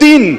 3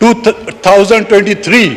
2023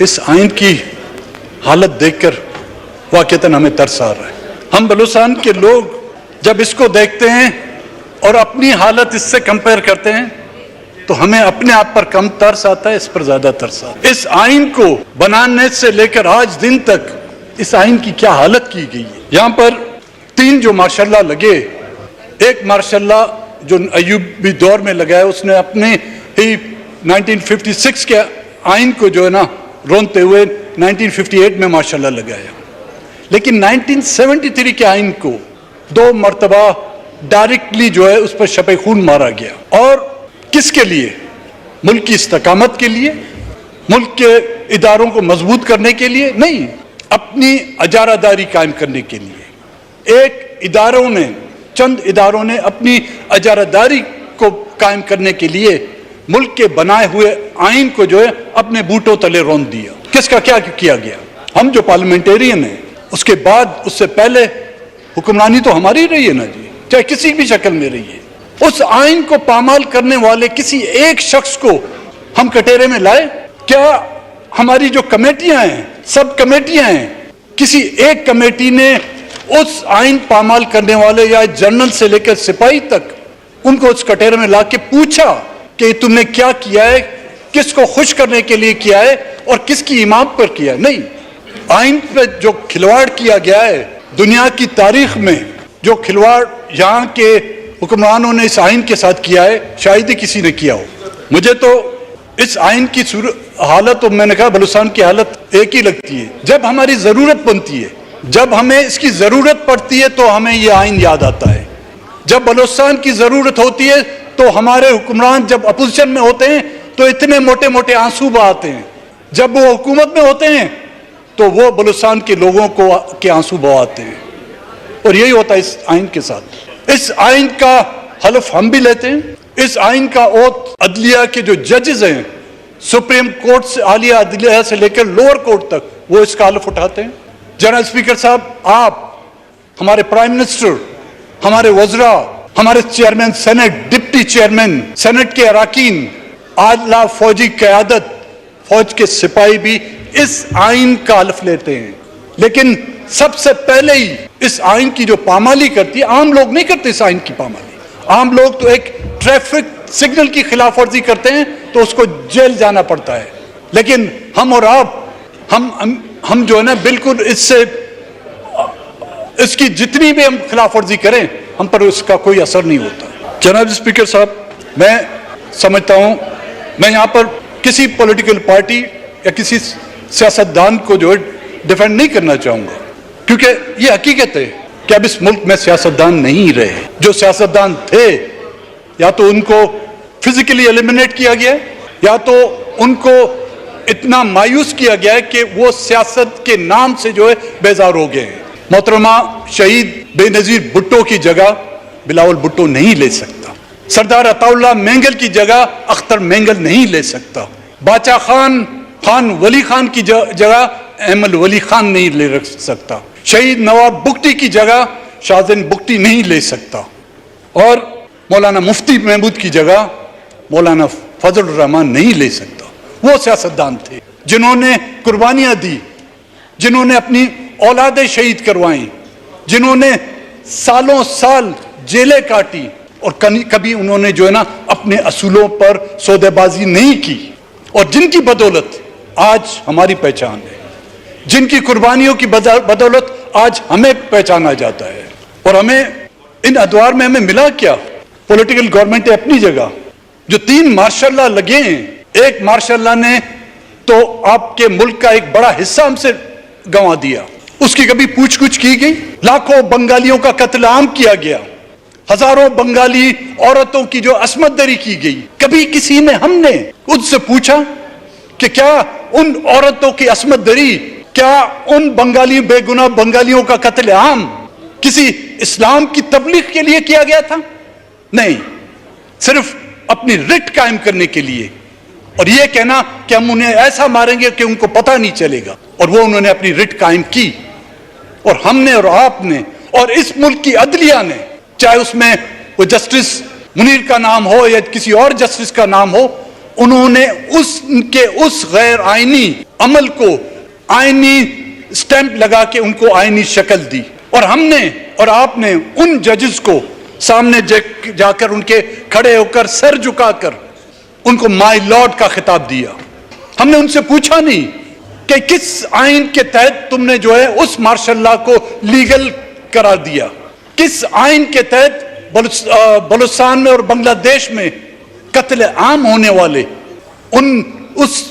اس آئین کی حالت دیکھ کر واقعتاً ہمیں ترس آ رہا ہے. ہم بلوچستان کے لوگ جب اس کو دیکھتے ہیں اور اپنی حالت اس سے کمپیئر کرتے ہیں تو ہمیں اپنے آپ پر کم ترس آتا ہے, اس پر زیادہ ترس آتا ہے. اس آئین کو بنانے سے لے کر آج دن تک اس آئین کی کیا حالت کی گئی ہے. یہاں پر 3 جو ماشاءاللہ لگے, ایک ماشاءاللہ جو ایوبی دور میں لگا ہے, اس نے اپنے ہی 1956 کے آئین کو جو ہے نا رونتے ہوئے 1958 میں ماشاءاللہ لگایا. لیکن 1973 کے آئین کو 2 مرتبہ ڈائریکٹلی جو ہے اس پر شپ خون مارا گیا. اور کس کے لیے؟ ملک کی استقامت کے لیے, ملک کے اداروں کو مضبوط کرنے کے لیے نہیں, اپنی اجارہ داری قائم کرنے کے لیے. چند اداروں نے اپنی اجارہ داری کو قائم کرنے کے لیے ملک کے بنائے ہوئے آئین کو جو ہے اپنے بوٹوں تلے روند دیا. کس کا کیا کیا گیا؟ ہم جو پارلیمنٹیرین ہیں, اس کے بعد اس سے پہلے حکمرانی تو ہماری رہی ہے نا جی, چاہے کسی بھی شکل میں رہی ہے. اس آئین کو پامال کرنے والے کسی ایک شخص کو ہم کٹہرے میں لائے؟ کیا ہماری جو کمیٹیاں ہیں, سب کمیٹیاں ہیں, کسی ایک کمیٹی نے اس آئین پامال کرنے والے یا جنرل سے لے کر سپاہی تک ان کو اس کٹہرے میں لا کے پوچھا کہ تم نے کیا کیا ہے, کس کو خوش کرنے کے لیے کیا ہے اور کس کی امامت پر کیا ہے؟ نہیں. آئین پہ جو کھلواڑ کیا گیا ہے, دنیا کی تاریخ میں جو کھلواڑ یہاں کے حکمرانوں نے اس آئین کے ساتھ کیا ہے, شاید ہی کسی نے کیا ہو. مجھے تو اس آئین کی حالت, اور میں نے کہا بلوچستان کی حالت ایک ہی لگتی ہے. جب ہماری ضرورت بنتی ہے, جب ہمیں اس کی ضرورت پڑتی ہے تو ہمیں یہ آئین یاد آتا ہے. جب بلوچستان کی ضرورت ہوتی ہے تو ہمارے حکمران جب اپوزیشن میں ہوتے ہیں تو اتنے موٹے موٹے آنسو بہاتے ہیں. جب وہ حکومت میں ہوتے ہیں تو وہ بلوچستان کے لوگوں کو کے آنسو بہاتے ہیں. اور یہی ہوتا ہے اس آئین کے ساتھ. اس آئین کا حلف ہم بھی لیتے ہیں. اس آئین کا اوتھ عدلیہ کے جو ججز ہیں, سپریم کورٹ سے, عالیہ عدلیہ سے لے کر لوور کورٹ تک, وہ اس کا حلف اٹھاتے ہیں. جنرل اسپیکر صاحب, آپ, ہمارے پرائم منسٹر, ہمارے وزراء, ہمارے chairman senate, deputy chairman senate کے اراکین, اعلیٰ فوجی قیادت, فوج کے سپاہی بھی اس آئین کا حلف لیتے ہیں. لیکن سب سے پہلے ہی اس آئین کی جو پامالی کرتی ہے, عام لوگ نہیں کرتے اس آئین کی پامالی. عام لوگ تو ایک ٹریفک سگنل کی خلاف ورزی کرتے ہیں تو اس کو جیل جانا پڑتا ہے. لیکن ہم اور آپ, ہم جو ہے نا بالکل اس کی جتنی بھی ہم خلاف ورزی کریں, ہم پر اس کا کوئی اثر نہیں ہوتا. جناب اسپیکر صاحب, میں سمجھتا ہوں میں یہاں پر کسی پولیٹیکل پارٹی یا کسی سیاستدان کو جو ہے ڈیفینڈ نہیں کرنا چاہوں گا, کیونکہ یہ حقیقت ہے کہ اب اس ملک میں سیاستدان نہیں رہے. جو سیاستدان تھے, یا تو ان کو فزیکلی ایلیمنیٹ کیا گیا ہے, یا تو ان کو اتنا مایوس کیا گیا ہے کہ وہ سیاست کے نام سے جو ہے بیزار ہو گئے ہیں. محترمہ شہید بے نظیر بھٹو کی جگہ بلاول بھٹو نہیں لے سکتا. سردار عطا اللہ مینگل کی جگہ اختر مینگل نہیں لے سکتا. باچا خان ولی خان کی جگہ احمد ولی خان نہیں لے سکتا. شہید نواب بگٹی کی جگہ شاہزین بگٹی نہیں لے سکتا. اور مولانا مفتی محمود کی جگہ مولانا فضل الرحمان نہیں لے سکتا. وہ سیاستدان تھے جنہوں نے قربانیاں دی, جنہوں نے اپنی اولادیں شہید کروائیں, جنہوں نے سالوں سال جیلیں کاٹی, اور کبھی انہوں نے جو ہے نا اپنے اصولوں پر سودے بازی نہیں کی, اور جن کی بدولت آج ہماری پہچان ہے, جن کی قربانیوں کی بدولت آج ہمیں پہچانا جاتا ہے. اور ہمیں ان ادوار میں ہمیں ملا کیا؟ پولیٹیکل گورنمنٹ اپنی جگہ, جو 3 مارشاء اللہ لگے ہیں, ایک مارشاء اللہ نے تو آپ کے ملک کا ایک بڑا حصہ ہم سے گنوا دیا, اس کی کبھی پوچھ گچھ کی گئی؟ لاکھوں بنگالیوں کا قتل عام کیا گیا, ہزاروں بنگالی عورتوں کی جو عصمت دری کی گئی, کبھی کسی نے, ہم نے ان سے پوچھا کہ کیا ان عورتوں کی عصمت دری, کیا ان بے گناہ بنگالیوں کا قتل عام کسی اسلام کی تبلیغ کے لیے کیا گیا تھا؟ نہیں, صرف اپنی رٹ قائم کرنے کے لیے, اور یہ کہنا کہ ہم انہیں ایسا ماریں گے کہ ان کو پتہ نہیں چلے گا. اور وہ انہوں نے اپنی رٹ قائم کی, اور ہم نے اور آپ نے اور اس ملک کی عدلیہ نے, چاہے اس میں وہ جسٹس منیر کا نام ہو یا کسی اور جسٹس کا نام ہو, انہوں نے اس غیر آئینی عمل کو آئینی سٹیمپ لگا کے ان کو آئینی شکل دی، اور ہم نے اور آپ نے ان ججز کو سامنے جا کر ان کے کھڑے ہو کر سر جھکا کر ان کو مائی لارڈ کا خطاب دیا۔ ہم نے ان سے پوچھا نہیں کہ کس آئین کے تحت تم نے جو ہے اس مارشل لا کو لیگل قرار دیا، کس آئین کے تحت بلوچستان میں اور بنگلہ دیش میں قتل عام ہونے والے اس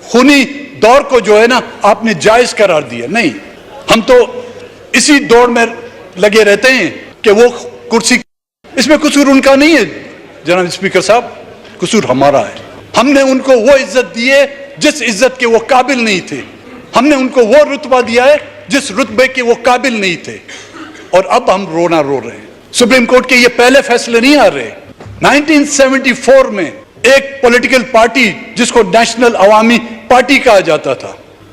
خونی دور کو جو ہے نا آپ نے جائز قرار دیا۔ نہیں، ہم تو اسی دوڑ میں لگے رہتے ہیں کہ وہ کرسی، اس میں قصور ان کا نہیں ہے جناب اسپیکر صاحب، قصور ہمارا ہے۔ ہم نے ان کو وہ عزت دی ہے جس عزت کے وہ قابل نہیں تھے، ہم نے ان کو وہ رتبہ دیا ہے جس رتبے کے وہ قابل نہیں تھے، اور اب ہم رونا رو رہے ہیں۔ سپریم کورٹ کے یہ پہلے فیصلے نہیں آ رہے۔ 1974 میں ایک پولیٹیکل پارٹی جس کو نیشنل عوامی پارٹی کہا جاتا تھا،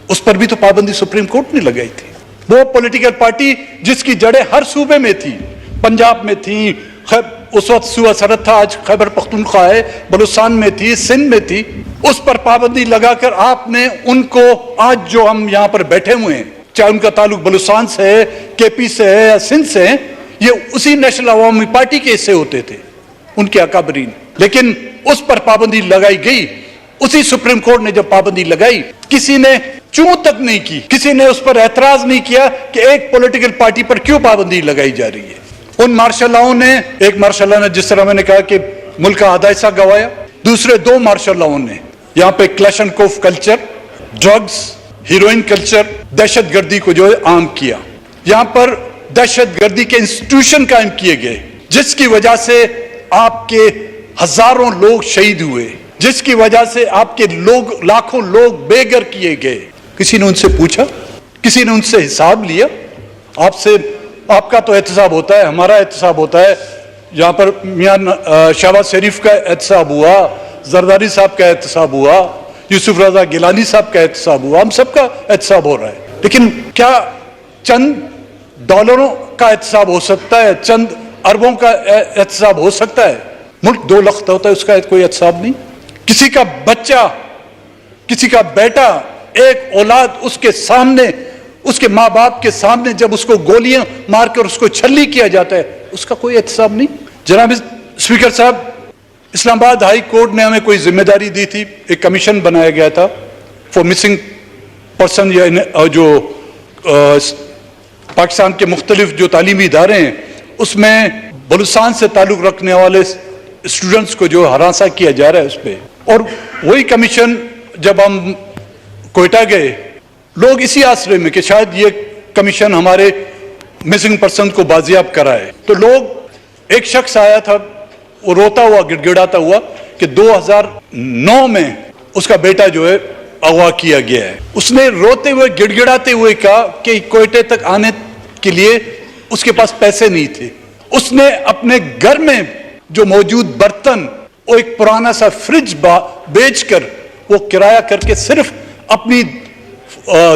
اس پر بھی تو پابندی سپریم کورٹ نے لگائی تھی۔ وہ پولیٹیکل پارٹی جس کی جڑیں ہر صوبے میں تھی، پنجاب میں تھی، اس وقت صوبہ سرحد تھا، آج خیبر پختونخوا ہے، بلوچستان میں تھی، سندھ میں تھی، اس پر پابندی لگا کر آپ نے ان کو آج جو ہم یہاں پر بیٹھے ہوئے ہیں، چاہے ان کا تعلق بلوچستان سے ہے، کے پی سے ہے یا سندھ سے ہے، یہ اسی نیشنل عوامی پارٹی کے حصے ہوتے تھے، ان کے اکابرین، لیکن اس پر پابندی لگائی گئی۔ اسی سپریم کورٹ نے جب پابندی لگائی، کسی نے چوں تک نہیں کی، کسی نے اس پر اعتراض نہیں کیا کہ ایک پولیٹیکل پارٹی پر کیوں پابندی لگائی جا رہی ہے۔ ان مارشل لاؤں نے، ایک مارشل لا نے جس طرح میں نے کہا کہ ملک کا آدھا حصہ گوایا، دوسرے دو مارشل لاؤں نے یہاں پہ کلیشنکوف کلچر، ڈرگز، ہیروئن کلچر، دہشت گردی کو جو ہے عام کیا۔ یہاں پر دہشت گردی کے انسٹیٹیوشن قائم کیے گئے جس کی وجہ سے آپ کے ہزاروں لوگ شہید ہوئے، جس کی وجہ سے آپ کے لاکھوں لوگ بے گھر کیے گئے۔ کسی نے ان سے پوچھا؟ کسی نے ان سے حساب لیا؟ آپ کا تو احتساب ہوتا ہے، ہمارا احتساب ہوتا ہے، یہاں پر میاں شہباز شریف کا احتساب ہوا، زرداری صاحب کا احتساب ہوا، یوسف رضا گیلانی صاحب کا احتساب ہوا، ہم سب کا احتساب ہو رہا ہے، لیکن کیا چند ڈالروں کا احتساب ہو سکتا ہے؟ چند اربوں کا احتساب ہو سکتا ہے؟ ملک 2 لاکھ ہوتا ہے، اس کا کوئی احتساب نہیں۔ کسی کا بچہ، کسی کا بیٹا، ایک اولاد اس کے سامنے، اس کے ماں باپ کے سامنے جب اس کو گولیاں مار کر اس کو چھلی کیا جاتا ہے، اس کا کوئی احتساب نہیں۔ جناب اسپیکر صاحب، اسلام آباد ہائی کورٹ نے ہمیں کوئی ذمہ داری دی تھی، ایک کمیشن بنایا گیا تھا فار مسنگ پرسن، یا جو پاکستان کے مختلف جو تعلیمی ادارے ہیں اس میں بلوچستان سے تعلق رکھنے والے اسٹوڈنٹس کو جو ہراساں کیا جا رہا ہے اس پہ، اور وہی کمیشن جب ہم کوئٹہ گئے، لوگ اسی آسرے میں کہ شاید یہ کمیشن ہمارے مسنگ پرسن کو بازیاب کرائے، تو ایک شخص آیا تھا، وہ روتا ہوا گڑ گڑاتا ہوا کہ 2009 میں اس کا بیٹا جو ہے اغوا کیا گیا ہے۔ اس نے روتے ہوئے گڑ گڑاتے ہوئے کہا کہ کوئٹے تک آنے کے لیے اس کے پاس پیسے نہیں تھے، اس نے اپنے گھر میں جو موجود برتن، وہ ایک پرانا سا فریج بیچ کر وہ کرایہ کر کے صرف اپنی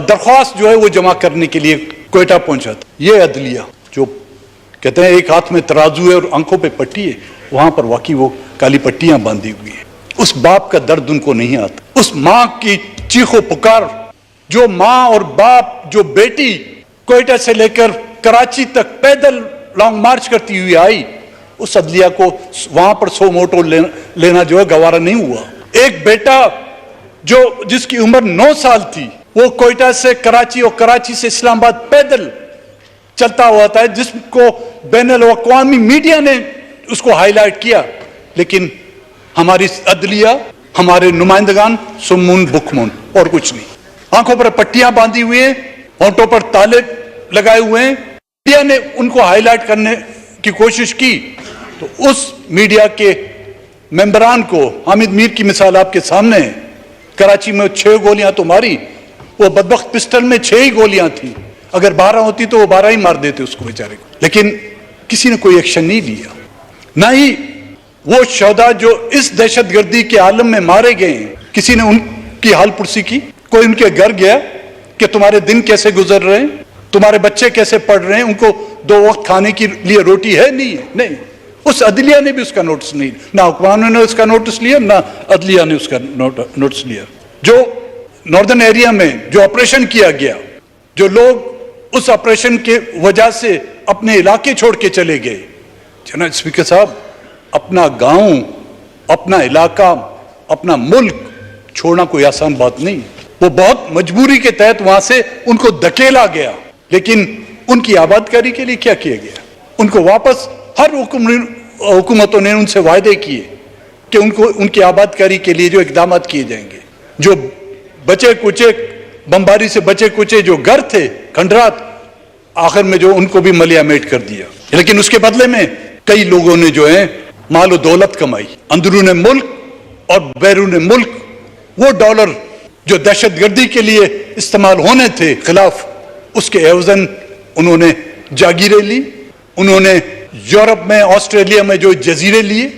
درخواست جو ہے وہ جمع کرنے کے لیے کوئٹہ پہنچا تھا۔ یہ عدلیہ جو کہتے ہیں ایک ہاتھ میں ترازو ہے اور آنکھوں پہ پٹی ہے، وہاں پر واقعی وہ کالی پٹیاں باندھی ہوئی ہیں۔ اس باپ کا درد ان کو نہیں آتا، اس ماں کی چیخ و پکار، جو ماں اور باپ، جو بیٹی کوئٹہ سے لے کر کراچی تک پیدل لانگ مارچ کرتی ہوئی آئی، اس عدلیہ کو وہاں پر سو موٹو لینا جو ہے گوارا نہیں ہوا۔ ایک بیٹا جس کی عمر 9 سال تھی، وہ کوئٹہ سے کراچی اور کراچی سے اسلام آباد پیدل چلتا ہوا تھا، جس کو بین الاقوامی میڈیا نے اس کو ہائی لائٹ کیا، لیکن ہماری عدلیہ، ہمارے نمائندگان سمون بکمون اور کچھ نہیں۔ آنکھوں پر پٹیاں باندھی ہوئی ہیں، ہونٹوں پر تالے لگائے ہوئے ہیں، میڈیا نے ان کو ہائی لائٹ کرنے کی کوشش کی تو اس میڈیا کے ممبران کو، حامد میر کی مثال آپ کے سامنے ہے، کراچی میں 6 گولیاں تو ماری، وہ بدبخت پسٹل میں 6 ہی گولیاں تھیں، اگر 12 ہوتی تو وہ 12 ہی مار دیتے اس کو بیچارے کو، لیکن کسی نے کوئی ایکشن نہیں لیا۔ نہ ہی وہ شہداء جو اس دہشت گردی کے عالم میں مارے گئے ہیں، کسی نے ان کی حال پرسی کی؟ کوئی ان کے گھر گیا کہ تمہارے دن کیسے گزر رہے ہیں، تمہارے بچے کیسے پڑھ رہے ہیں، ان کو 2 وقت کھانے کے لیے روٹی ہے؟ نہیں، اس عدلیہ نے بھی اس کا نوٹس نہیں، نہ حکمرانوں نے اس کا نوٹس لیا، نہ عدلیہ نے اس کا نوٹس لیا. جو ناردرن ایریا میں جو آپریشن کیا گیا، جو لوگ اس آپریشن کے وجہ سے اپنے علاقے چھوڑ کے چلے گئے. جناب اسپیکر صاحب، اپنا گاؤں، اپنا علاقہ، اپنا ملک چھوڑنا کوئی آسان بات نہیں. وہ بہت مجبوری کے تحت وہاں سے ان کو دھکیلا گیا، لیکن ان کی آباد کاری کے لیے کیا کیا گیا؟ ان کو واپس ہر حکومتوں نے ان سے وعدے کیے کہ ان کی آباد کاری کے لیے جو اقدامات کیے جائیں گے. جو بچے کچے بمباری سے بچے کچے جو گھر تھے، کھنڈرات، آخر میں جو ان کو بھی ملیا میٹ کر دیا. لیکن اس کے بدلے میں کئی لوگوں نے جو ہے مال و دولت کمائی. اندرون ملک اور بیرون ملک وہ ڈالر جو دہشت گردی کے لیے استعمال ہونے تھے خلاف، اس کے عوضاً انہوں نے جاگیریں لی. انہوں نے یورپ میں، آسٹریلیا میں جو جزیرے لیے،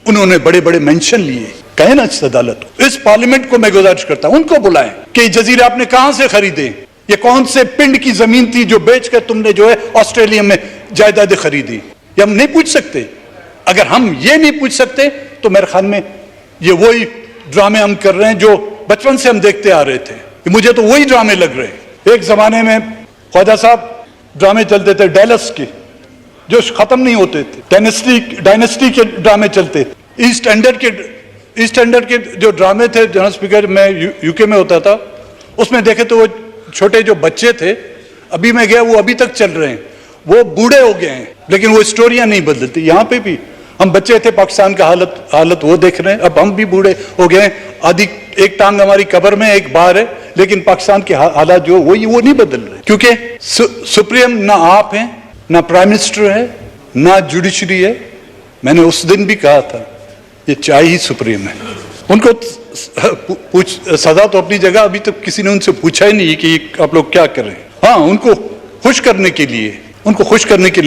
انہوں نے بڑے بڑے مینشن لیے. کہیں نا اس عدالت کو، اس پارلیمنٹ کو میں گزارش کرتا ہوں، ان کو بلائیں کہ یہ جزیرے آپ نے کہاں سے خریدے؟ یہ کون سے پنڈ کی زمین تھی جو بیچ کر تم نے جو ہے آسٹریلیا میں جائیدادیں خریدی؟ یہ ہم نہیں پوچھ سکتے. اگر ہم یہ نہیں پوچھ سکتے تو میرے خیال میں یہ وہی ڈرامے ہم کر رہے ہیں جو بچپن سے ہم دیکھتے آ رہے تھے. مجھے تو وہی ڈرامے لگ رہے ہیں. ایک زمانے میں خواجہ صاحب ڈرامے چلتے تھے ڈیلس کے، جو ختم نہیں ہوتے تھے. ڈائنسٹی کے ڈرامے چلتے تھے. ایسٹ اینڈر کے جو ڈرامے تھے، جنرل اسپیکر، میں یو کے میں ہوتا تھا، اس میں دیکھے تو وہ چھوٹے جو بچے تھے، ابھی میں گیا وہ ابھی تک چل رہے ہیں. وہ بوڑھے ہو گئے ہیں لیکن وہ اسٹوریاں نہیں بدلتی. یہاں پہ بھی ہم بچے تھے، پاکستان کا حالت وہ دیکھ رہے ہیں. اب ہم بھی بوڑھے ہو گئے ہیں، آدھی ایک ٹانگ ہماری قبر میں، ایک باہر ہے، لیکن پاکستان کے حالات جو وہ نہیں بدل رہے. کیونکہ سپریم نہ آپ ہیں، نہ پرائم منسٹر ہے، نہ جوڈیشری ہے. میں نے اس دن بھی کہا تھا یہ چائے ہی سپریم ہے. ان کو سزا تو اپنی جگہ، ابھی تک کسی نے ان سے پوچھا ہی نہیں کہ آپ لوگ کیا کر رہے ہیں. ہاں، ان کو خوش کرنے کے لیے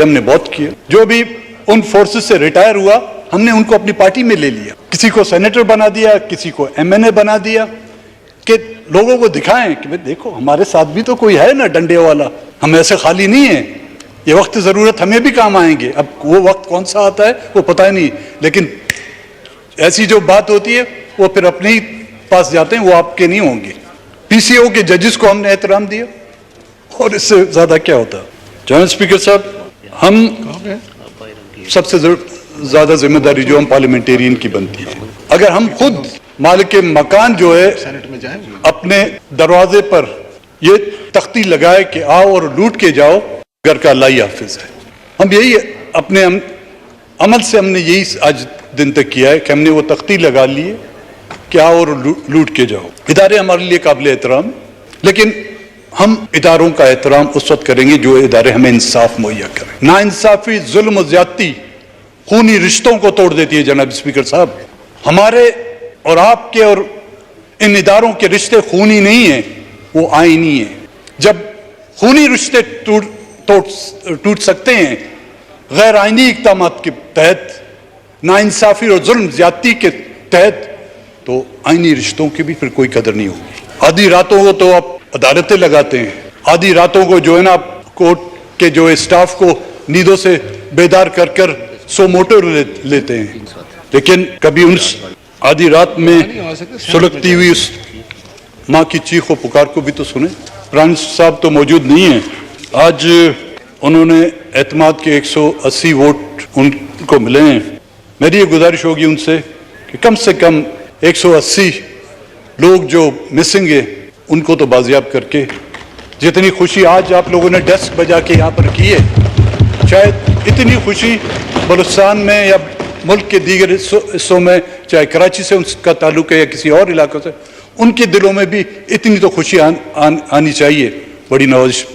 ہم نے بہت کیا. جو بھی ان فورسز سے ریٹائر ہوا، ہم نے ان کو اپنی پارٹی میں لے لیا. کسی کو سینیٹر بنا دیا، کسی کو MNA بنا دیا، کہ لوگوں کو دکھائیں کہ دیکھو ہمارے ساتھ بھی تو کوئی ہے نا ڈنڈے والا، ہم ایسے خالی نہیں ہیں. یہ وقت ضرورت ہمیں بھی کام آئیں گے. اب وہ وقت کون سا آتا ہے وہ پتہ ہی نہیں، لیکن ایسی جو بات ہوتی ہے وہ پھر اپنے ہی پاس جاتے ہیں، وہ آپ کے نہیں ہوں گے. PCO کے ججز کو ہم نے احترام دیا، اور اس سے زیادہ کیا ہوتا. جنرل اسپیکر صاحب، ہم سب سے زیادہ ذمہ داری جو ہم پارلیمنٹیرین کی بنتی ہے. اگر ہم خود مالک مکان جو ہے اپنے دروازے پر یہ تختی لگائے کہ آؤ اور لوٹ کے جاؤ، گھر کا اللہ ہی حافظ ہے. ہم یہی اپنے عمل سے ہم نے یہی آج دن تک کیا ہے کہ ہم نے وہ تختی لگا لی ہے کہ آؤ اور لوٹ کے جاؤ. ادارے ہمارے لیے قابل احترام، لیکن ہم اداروں کا احترام اس وقت کریں گے جو ادارے ہمیں انصاف مہیا کریں. ناانصافی، ظلم و زیادتی خونی رشتوں کو توڑ دیتی ہے. جناب اسپیکر صاحب، ہمارے اور آپ کے اور ان اداروں کے رشتے خونی نہیں ہیں، وہ آئینی ہیں. جب خونی رشتے ٹوٹ سکتے ہیں غیر آئینی اقدامات کے تحت، ناانصافی اور ظلم زیادتی کے تحت، تو آئینی رشتوں کی بھی پھر کوئی قدر نہیں ہوگی. آدھی راتوں کو تو آپ عدالتیں لگاتے ہیں، آدھی راتوں کو جو ہے نا آپ کورٹ کے جو اسٹاف کو نیندوں سے بیدار کر کر سو موٹر لیتے ہیں. لیکن کبھی ان آدھی رات میں سلگتی ہوئی اس ماں کی چیخ و پکار کو بھی تو سنیں. پرائم منسٹر صاحب تو موجود نہیں ہیں آج، انہوں نے اعتماد کے 180 ووٹ ان کو ملے ہیں. میری یہ گزارش ہوگی ان سے کہ کم سے کم 180 لوگ جو مسنگ ہیں ان کو تو بازیاب کر کے، جتنی خوشی آج آپ لوگوں نے ڈیسک بجا کے یہاں پر کی ہے، شاید اتنی خوشی بلوچستان میں یا ملک کے دیگر حصوں میں، چاہے کراچی سے ان کا تعلق ہے یا کسی اور علاقوں سے، ان کے دلوں میں بھی اتنی تو خوشی آنی چاہیے. بڑی نوازش.